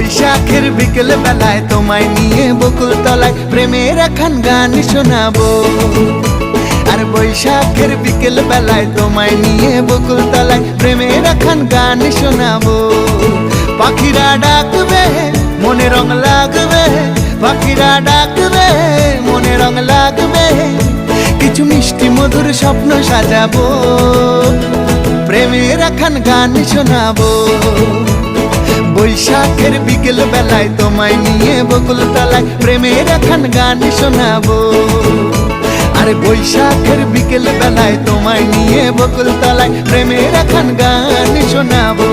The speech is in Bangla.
বৈশাখের বিকেল বেলায় তোমায় নিয়ে বকুল তলায় প্রেমের একখান গান শোনাবো। আর বৈশাখের বিকেল বেলায় তোমায় নিয়ে বকুল তলায় প্রেমের একখান গান শোনাবো। পাখিরা ডাকবে মনে রং লাগবে, পাখিরা ডাকবে মনে রং লাগবে, কিছু মিষ্টি মধুর স্বপ্ন সাজাবো, প্রেমের একখান গান শোনাবো। বৈশাখের বিকেল বেলায় তোমায় নিয়ে বকুল তলায় প্রেমের একখান গান শোনাবো। আরে বৈশাখের বিকেল বেলায় তোমায় নিয়ে বকুল তলায় প্রেমের একখান গান শোনাবো।